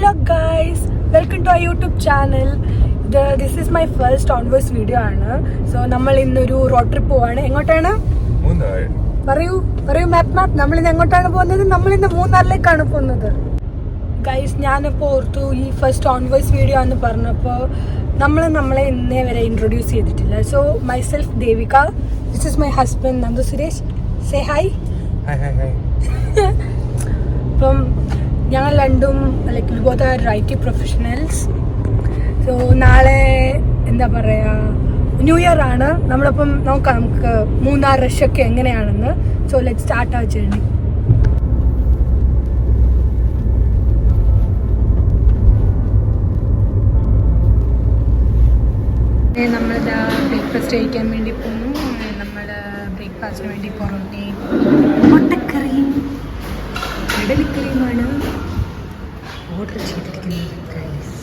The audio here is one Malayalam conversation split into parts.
Hello guys, welcome to our YouTube channel. This is my first on-voice video ആണ്. So നമ്മൾ ഇന്നൊരു റോഡ് ട്രിപ്പ് പോവാണ്. എങ്ങോട്ടാണ്? മൂന്നാർ. പറയൂ മാപ്പ്. നമ്മൾ ഇന്ന് എങ്ങോട്ടാണ് പോകുന്നത്? നമ്മൾ ഇന്ന് മൂന്നാറിലേക്കാണ് പോകുന്നത്. ഗൈസ്, ഞാനിപ്പോൾ ഓർത്തു ഈ ഫസ്റ്റ് ഓൺ-വോയിസ് വീഡിയോ എന്ന് പറഞ്ഞപ്പോൾ നമ്മളെ ഇന്നേ വരെ ഇൻട്രൊഡ്യൂസ് ചെയ്തിട്ടില്ല. So myself Devika, this is my husband Nandu Suresh. Say hi. അപ്പം ഞങ്ങൾ രണ്ടും like we both are IT professionals. So നാളെ എന്താ പറയുക, ന്യൂ ഇയർ ആണ്. നമ്മളപ്പം നോക്കാം നമുക്ക് മൂന്നാർ റഷൊക്കെ എങ്ങനെയാണെന്ന്. സോ ലെറ്റ് സ്റ്റാർട്ട് ആ ജേർണി. നമ്മളിതാ ബ്രേക്ക്ഫാസ്റ്റ് കഴിക്കാൻ വേണ്ടി പോകുന്നു. നമ്മൾ ബ്രേക്ക്ഫാസ്റ്റിന് വേണ്ടി പൊറോട്ടയും മുട്ടക്കറിയും കടലക്കറിയുമാണ് ഓർഡർ ചെയ്തിരിക്കുന്നത്. ഗൈസ്,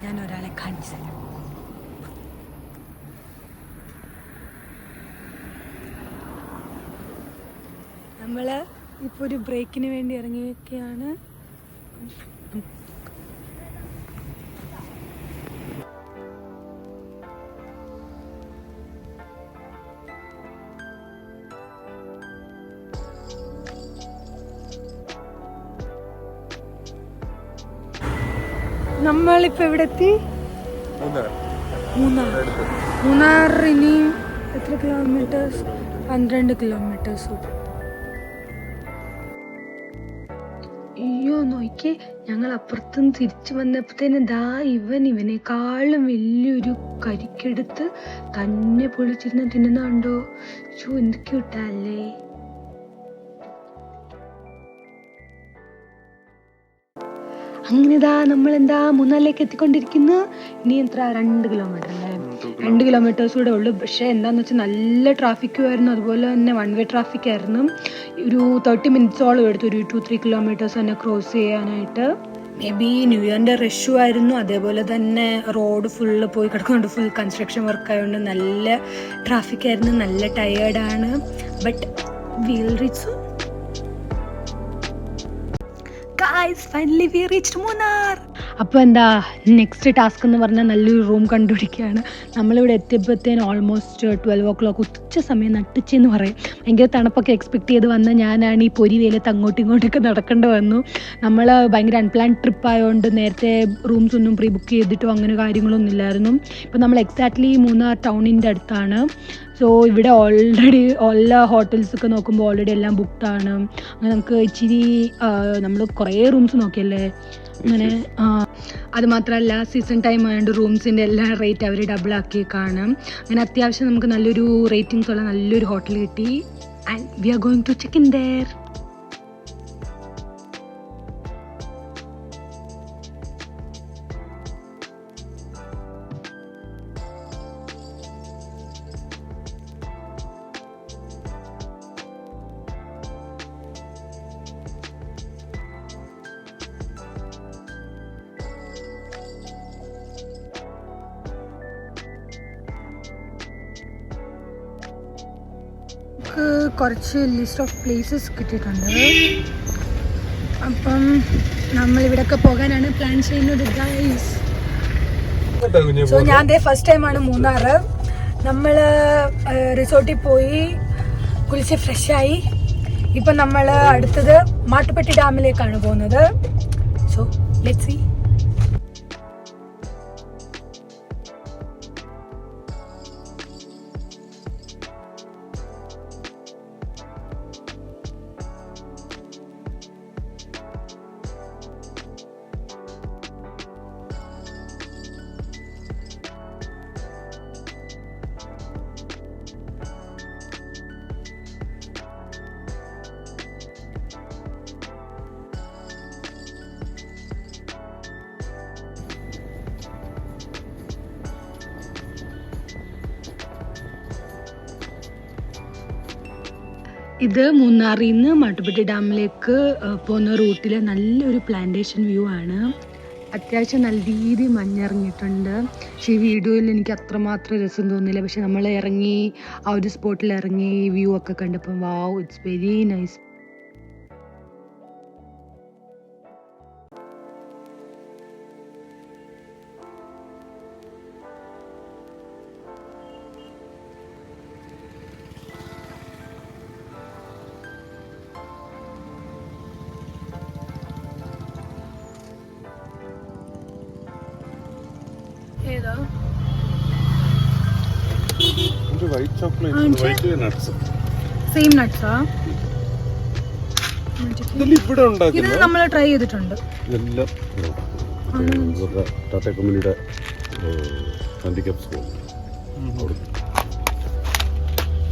ഞാൻ ഒരാളെ കാണിച്ചു. നമ്മൾ ഇപ്പോൾ ഒരു ബ്രേക്കിന് വേണ്ടി ഇറങ്ങിയൊക്കെയാണ്. നമ്മളിപ്പോൾ എവിടെ എത്തി? മൂന്നാർ. ഇനി എത്ര കിലോമീറ്റേഴ്സ്? 12 കിലോമീറ്റേഴ്സ്. അയ്യോ നോക്കിയേ, ഞങ്ങൾ അപ്പുറത്തുനിന്ന് തിരിച്ചു വന്നപ്പോഴത്തേന് ദാ ഇവനേക്കാളും വലിയൊരു കരിക്കെടുത്ത് തന്നെ പൊളിച്ചിരുന്ന് തിന്നുന്നുണ്ടോ? എന്ത് ക്യൂട്ടല്ലേ. അങ്ങനെതാ നമ്മളെന്താ മൂന്നാറിലേക്ക് എത്തിക്കൊണ്ടിരിക്കുന്നു. ഇനി എത്ര? 2 കിലോമീറ്റർ അല്ലേ? 2 കിലോമീറ്റേഴ്സ് കൂടെ ഉള്ളു. പക്ഷേ എന്താണെന്ന് വെച്ചാൽ നല്ല ട്രാഫിക്കും ആയിരുന്നു, അതുപോലെ തന്നെ വൺ വേ ട്രാഫിക് ആയിരുന്നു. ഒരു 30 മിനിറ്റ്സോളം എടുത്തു ഒരു 2-3 കിലോമീറ്റേഴ്സ് തന്നെ ക്രോസ് ചെയ്യാനായിട്ട്. മേ ബി ന്യൂ ഇയറിൻ്റെ റഷും ആയിരുന്നു, അതേപോലെ തന്നെ റോഡ് ഫുള്ള് പോയി കിടക്കുന്നുണ്ട്. ഫുൾ കൺസ്ട്രക്ഷൻ വർക്ക് ആയതുകൊണ്ട് നല്ല ട്രാഫിക് ആയിരുന്നു, നല്ല ടയേർഡാണ്. But will reach. Guys, finally we reached Munnar. അപ്പോൾ എന്താ നെക്സ്റ്റ് ടാസ്ക് എന്ന് പറഞ്ഞാൽ നല്ലൊരു റൂം കണ്ടുപിടിക്കുകയാണ്. നമ്മളിവിടെ എത്തിയപ്പോഴത്തേന് ഓൾമോസ്റ്റ് 12 o'clock, ഉച്ച സമയം നട്ടിച്ചെന്ന് പറയും. ഭയങ്കര തണുപ്പൊക്കെ എക്സ്പെക്ട് ചെയ്ത് വന്ന ഞാനാണ് ഈ പൊരി വെയിലത്ത് അങ്ങോട്ടും ഇങ്ങോട്ടൊക്കെ നടക്കേണ്ടി വന്നു. നമ്മൾ ഭയങ്കര അൺപ്ലാൻഡ് ട്രിപ്പ് ആയതുകൊണ്ട് നേരത്തെ റൂംസ് ഒന്നും പ്രീ ബുക്ക് ചെയ്തിട്ടോ അങ്ങനെ കാര്യങ്ങളൊന്നും ഇല്ലായിരുന്നു. ഇപ്പോൾ നമ്മൾ എക്സാക്ട്ലി മൂന്നാർ ടൗണിൻ്റെ അടുത്താണ്. സോ ഇവിടെ ഓൾറെഡി എല്ലാ ഹോട്ടൽസൊക്കെ നോക്കുമ്പോൾ ഓൾറെഡി എല്ലാം ബുക്ക്ഡാണ്. അങ്ങനെ നമുക്ക് ഇച്ചിരി നമ്മൾ കുറേ റൂംസ് നോക്കിയല്ലേ അങ്ങനെ. അത് മാത്രമല്ല സീസൺ ടൈം ആയതുകൊണ്ട് റൂംസിൻ്റെ എല്ലാ റേറ്റ് അവർ ഡബിൾ ആക്കി കാണും. അങ്ങനെ അത്യാവശ്യം നമുക്ക് നല്ലൊരു റേറ്റിംഗ്സ് ഉള്ള നല്ലൊരു ഹോട്ടൽ കിട്ടി. And we are going to check in there. കുറച്ച് ലിസ്റ്റ് ഓഫ് പ്ലേസസ് കിട്ടിയിട്ടുണ്ട്. അപ്പം നമ്മളിവിടെയൊക്കെ പോകാനാണ് പ്ലാൻ ചെയ്യുന്നത് ഗൈസ്. സോ ഞാൻ ഫസ്റ്റ് ടൈമാണ് മൂന്നാർ. നമ്മൾ റിസോർട്ടിൽ പോയി കുളിച്ച് ഫ്രഷായി. ഇപ്പം നമ്മൾ അടുത്തത് മാട്ടുപ്പെട്ടി ഡാമിലേക്കാണ് പോകുന്നത്. So let's see. ഇത് മൂന്നാറിൽ നിന്ന് മാട്ടുപ്പെട്ടി ഡാമിലേക്ക് പോകുന്ന റൂട്ടിൽ നല്ലൊരു പ്ലാന്റേഷൻ വ്യൂ ആണ്. അത്യാവശ്യം നല്ല രീതിയിൽ മഞ്ഞിറങ്ങിയിട്ടുണ്ട്. പക്ഷേ ഈ വീഡിയോയിൽ എനിക്ക് അത്രമാത്രം രസം തോന്നില്ല. പക്ഷെ നമ്മൾ ഇറങ്ങി ആ ഒരു സ്പോട്ടിൽ ഇറങ്ങി വ്യൂ ഒക്കെ കണ്ടപ്പോൾ വാവ്, ഇറ്റ്സ് വെരി നൈസ്. ഏതാ ഇത് white chocolate, white nuts, same നട്ട്സാ? ഇവിടെ ഉണ്ടാക്കുന്നത് ഇത് നമ്മൾ ട്രൈ ചെയ്തിട്ടുണ്ട്. ഇതെല്ലാം ടാറ്റ കമ്പനിയുടെ ഹാൻഡിക്യാപ്സ്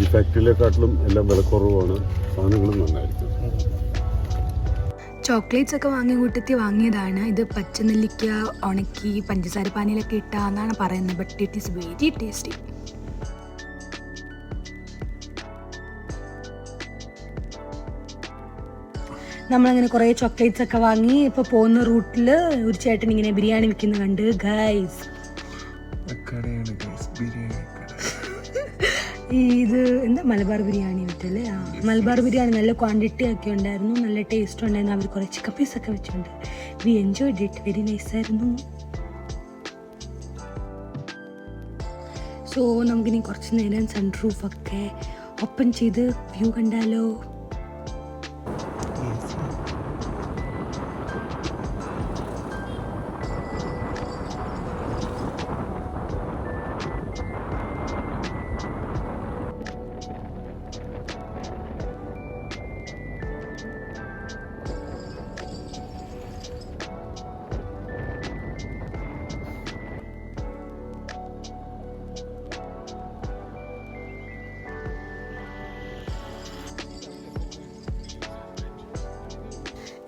ഈ ഫാക്ടറിയിലെക്കാട്ടിലും എല്ലാം വില കുറവാണ്, സാധനങ്ങളും നന്നായിരിക്കും. ചോക്ലേറ്റ്സ് ഒക്കെ വാങ്ങിയ കൂട്ടത്തിൽ വാങ്ങിയതാണ്. ഇത് പച്ചനെല്ലിക്ക ഉണക്കി പഞ്ചസാര പാനിയിലൊക്കെ ഇട്ടാന്നാണ് പറയുന്നത്. But it is very tasty. നമ്മളങ്ങനെ കുറേ ചോക്ലേറ്റ്സ് ഒക്കെ വാങ്ങി ഇപ്പോൾ പോകുന്ന റൂട്ടിൽ ഒരു ചേട്ടൻ ഇങ്ങനെ ബിരിയാണി വിൽക്കുന്ന കണ്ട് ഗൈസ്. ഇത് എന്താ മലബാർ ബിരിയാണി വിറ്റല്ലേ? ആ മലബാർ ബിരിയാണി നല്ല ക്വാണ്ടിറ്റി ഒക്കെ ഉണ്ടായിരുന്നു, നല്ല ടേസ്റ്റ് ഉണ്ടായിരുന്നു. അവർ കുറേ ചിക്കൻ പീസൊക്കെ വെച്ചിട്ടുണ്ട്. V enjoyed it, very nice ആയിരുന്നു. സോ നമുക്കിനി കുറച്ച് നേരം സൺ റൂഫൊക്കെ ഓപ്പൺ ചെയ്ത് വ്യൂ കണ്ടാലോ?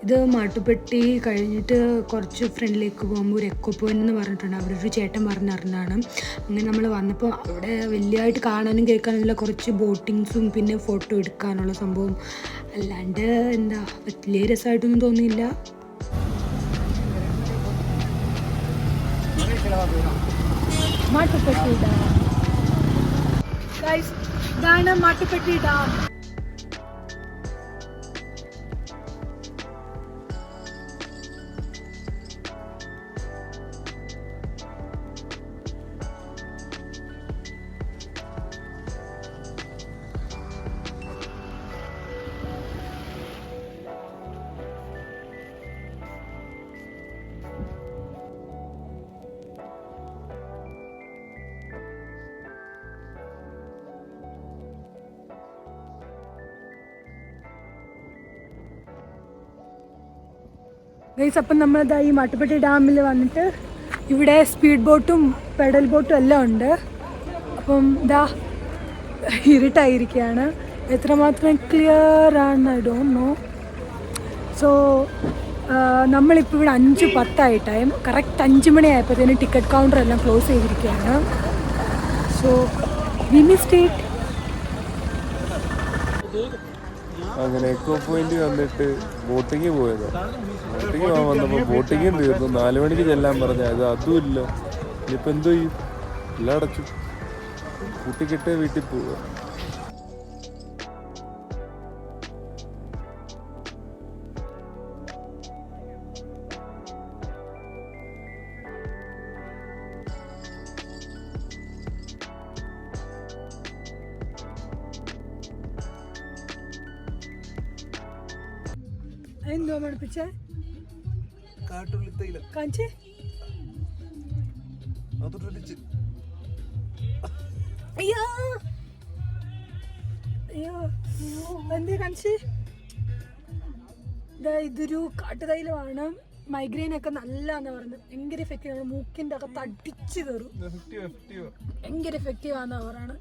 ഇത് മാട്ടുപ്പെട്ടി കഴിഞ്ഞിട്ട് കുറച്ച് ഫ്രണ്ടിലേക്ക് പോകുമ്പോൾ ഒരു എക്കോ പോയിന്റ് എന്ന് പറഞ്ഞിട്ടുണ്ട്. അവിടെ ഒരു ചേട്ടൻ പറഞ്ഞറിഞ്ഞാണ്. അങ്ങനെ നമ്മൾ വന്നപ്പോൾ അവിടെ വലിയതായിട്ട് കാണാനും കേൾക്കാനുള്ള കുറച്ച് ബോട്ടിങ്സും പിന്നെ ഫോട്ടോ എടുക്കാനുള്ള സംഭവം, അല്ലാണ്ട് എന്താ വലിയ രസമായിട്ടൊന്നും തോന്നിയില്ല. മാട്ടുപ്പെട്ടി ഡാം, ഇതാണ് മാട്ടുപ്പെട്ടി ഡാം. ഗൈസ്, അപ്പം നമ്മളിതാ ഈ മാട്ടുപ്പെട്ടി ഡാമിൽ വന്നിട്ട് ഇവിടെ സ്പീഡ് ബോട്ടും പെഡൽ ബോട്ടും എല്ലാം ഉണ്ട്. അപ്പം ഇതാ ഇരുട്ടായിരിക്കുകയാണ്, എത്രമാത്രം ക്ലിയർ ആണെന്ന് ഐ ഡോണ്ട് നോ. സോ നമ്മളിപ്പോൾ ഇവിടെ 5:10 ടൈം, കറക്റ്റ് 5 മണിയായപ്പോഴത്തേന് ടിക്കറ്റ് കൗണ്ടർ എല്ലാം ക്ലോസ് ചെയ്തിരിക്കുകയാണ്. So we missed it. അങ്ങനെ എക്കോ പോയിന്റ് വന്നിട്ട് ബോട്ടിങ് പോയതാണ്. ബോട്ടിങ് പോകാൻ വന്നപ്പോൾ ബോട്ടിങ്ങും തീർന്നു. 4 മണിക്ക് ചെല്ലാൻ പറഞ്ഞാൽ അത് അതും ഇല്ല. ഇനിയിപ്പോൾ എന്തോ ചെയ്യും? എല്ലാം അടച്ചു, കൂട്ടിക്കിട്ടേ വീട്ടിൽ പോവുക. എന്തോ പഠിപ്പിച്ചേ? കാട്ടുള്ളിത്തൈല കാണിച്ചേ. അയ്യോ അയ്യോ എന്തേ കാണിച്ചേ? ഇതൊരു കാട്ടുതൈലമാണ്. മൈഗ്രെയിനൊക്കെ നല്ലതാന്ന് പറയുന്നത്. ഭയങ്കര എഫക്റ്റീവ് ആണ്. മൂക്കിൻ്റെ അകത്ത് അടിച്ചു കയറും. ഭയങ്കര എഫക്റ്റീവ് ആണെന്നാ പറയണത്.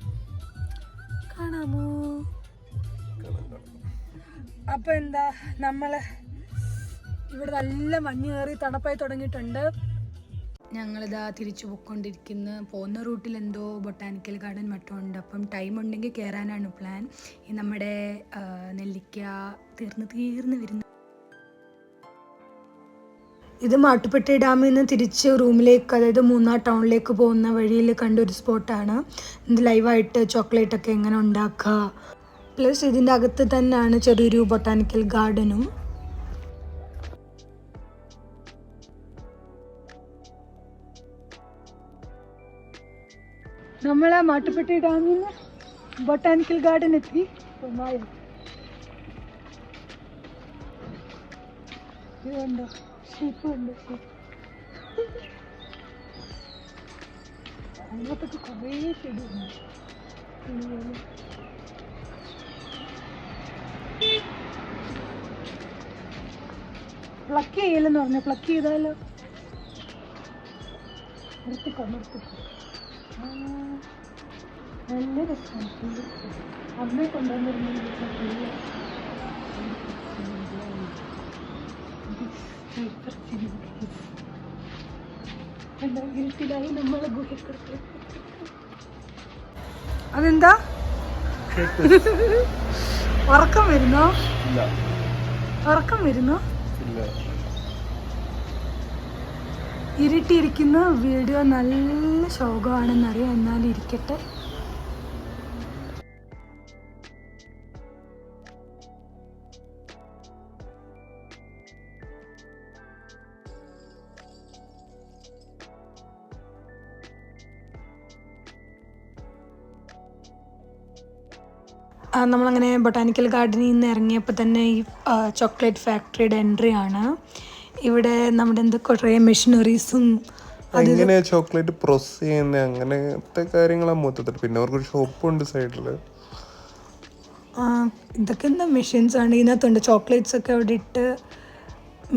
കാണാമോ? അപ്പം എന്താ, നമ്മൾ ഇവിടെ നല്ല മഞ്ഞ് കയറി തണുപ്പായി തുടങ്ങിയിട്ടുണ്ട്. ഞങ്ങളിതാ തിരിച്ചു പോയിക്കൊണ്ടിരിക്കുന്ന പോകുന്ന റൂട്ടിൽ എന്തോ ബൊട്ടാനിക്കൽ ഗാർഡൻ മറ്റും ഉണ്ട്. അപ്പം ടൈം ഉണ്ടെങ്കിൽ കയറാനാണ് പ്ലാൻ. ഈ നമ്മുടെ നെല്ലിക്ക തീർന്ന് വരുന്നു. ഇത് മാട്ടുപ്പെട്ടി ഡാമിൽ നിന്ന് തിരിച്ച് റൂമിലേക്ക്, അതായത് മൂന്നാർ ടൗണിലേക്ക് പോകുന്ന വഴിയിൽ കണ്ടൊരു സ്പോട്ടാണ്. ഇത് ലൈവായിട്ട് ചോക്ലേറ്റൊക്കെ എങ്ങനെ ഉണ്ടാക്കുക, പ്ലസ് ഇതിൻ്റെ അകത്ത് തന്നെയാണ് ചെറിയൊരു ബൊട്ടാനിക്കൽ ഗാർഡനും. നമ്മൾ മാട്ടുപ്പെട്ടി ഡാമിൽ നിന്ന് ബൊട്ടാനിക്കൽ ഗാർഡൻ എത്തി. ഇതുണ്ടോ ഷീപ്പ് ഉണ്ട്, അതിനകത്തൊക്കെ കുറേ ചെടിയുണ്ട്. പ്ലക്ക് ചെയ്യലെന്ന് പറഞ്ഞു. പ്ലക്ക് ചെയ്താലോ നിർത്തിക്കോ. നല്ല രസമാണ്. അമ്മയെ കൊണ്ടുവന്നിരുന്നെങ്കിൽ നമ്മളെ ഗുഹയ്ക്ക്. അതെന്താ ഉറക്കം വരുന്നോ? ഉറക്കം വരുന്നോ? ഇരുട്ടിയിരിക്കുന്ന വീഡിയോ നല്ല ശോകമാണെന്നറിയാം, എന്നാലും ഇരിക്കട്ടെ. നമ്മളങ്ങനെ ബൊട്ടാനിക്കൽ ഗാർഡനിൽ നിന്ന് ഇറങ്ങിയപ്പോൾ തന്നെ ഈ ചോക്ലേറ്റ് ഫാക്ടറിയുടെ എൻട്രി ആണ്. ഇവിടെ നമ്മുടെ കുറേ മെഷീനറീസും എങ്ങനെയാ ചോക്ലേറ്റ് പ്രോസസ് ചെയ്യുന്നത് അങ്ങനത്തെ കാര്യങ്ങളാണ് മൊത്തത്തിൽ. പിന്നെ അവർക്കൊരു ഷോപ്പുണ്ട് സൈഡിൽ. ഇതൊക്കെ എന്താ മെഷീൻസ് ആണ് ഇതിനകത്തുണ്ട്. ചോക്ലേറ്റ്സ് ഒക്കെ അവിടെ ഇട്ട്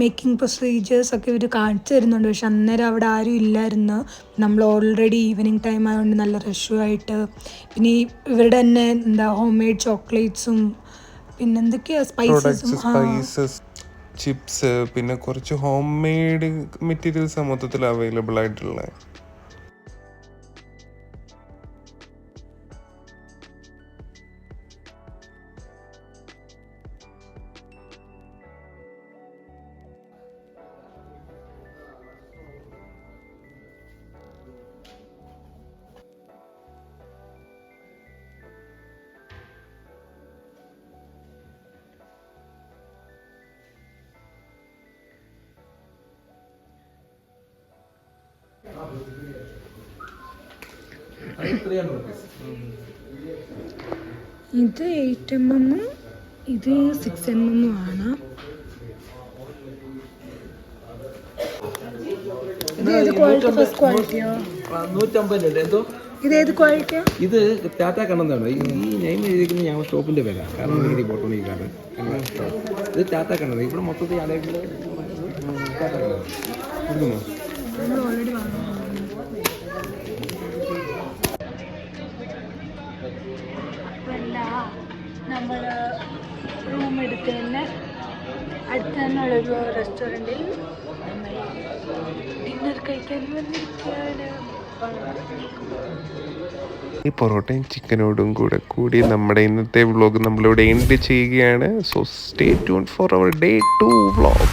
മേക്കിംഗ് പ്രൊസീജിയേഴ്സ് ഒക്കെ ഇവർ കാണിച്ചു തരുന്നുണ്ട്. പക്ഷെ അന്നേരം അവിടെ ആരും ഇല്ലായിരുന്നു. നമ്മൾ ഓൾറെഡി ഈവനിങ് ടൈം ആയതുകൊണ്ട് നല്ല റഷുമായിട്ട്. പിന്നെ ഇവരുടെ തന്നെ ഹോം മെയ്ഡ് ചോക്ലേറ്റ്സും പിന്നെ എന്തൊക്കെയാ സ്പൈസസ്, ചിപ്സ്, പിന്നെ കുറച്ച് ഹോം മെയ്ഡ് മെറ്റീരിയൽസ് മൊത്തത്തിൽ അവൈലബിൾ ആയിട്ടുള്ള. ഇത് 8mm ഇത് 6mm ആണ്. ഇത് ഏത് ക്വാളിറ്റി? ഫസ്റ്റ് ക്വാളിറ്റിയോ? 150 എന്തോ. ഇത് ഏത് ക്വാളിറ്റിയോ? ഇത് ടാറ്റ കണ്ണന്താണ്. ഈ നെയിം എഴുതിയിരിക്കുന്നത് ഞങ്ങൾ ഷോപ്പിന്റെ പേരാണ്. കാരണം രീതി ബോട്ടോണിക്കാണ്. ഇത് ടാറ്റ കണ്ണത്. ഇവിടെ മൊത്തത്തിൽ ആണെങ്കിൽ ടാറ്റ കണ്ണത് കൊടുക്കുന്നു. നമ്മൾ ഓൾറെഡി വാങ്ങുന്നു. നമ്മൾ റൂം എടുത്ത് തന്നെ അടുത്ത് തന്നെയുള്ളൊരു റെസ്റ്റോറൻറ്റിൽ നമ്മൾ ഡിന്നർ കഴിക്കാൻ വന്നിരിക്കുകയാണ്. ഈ പൊറോട്ടയും ചിക്കനോടും കൂടി നമ്മുടെ ഇന്നത്തെ വ്ളോഗ് നമ്മളിവിടെ എൻഡ് ചെയ്യുകയാണ്. So stay tune for our Day 2 vlog.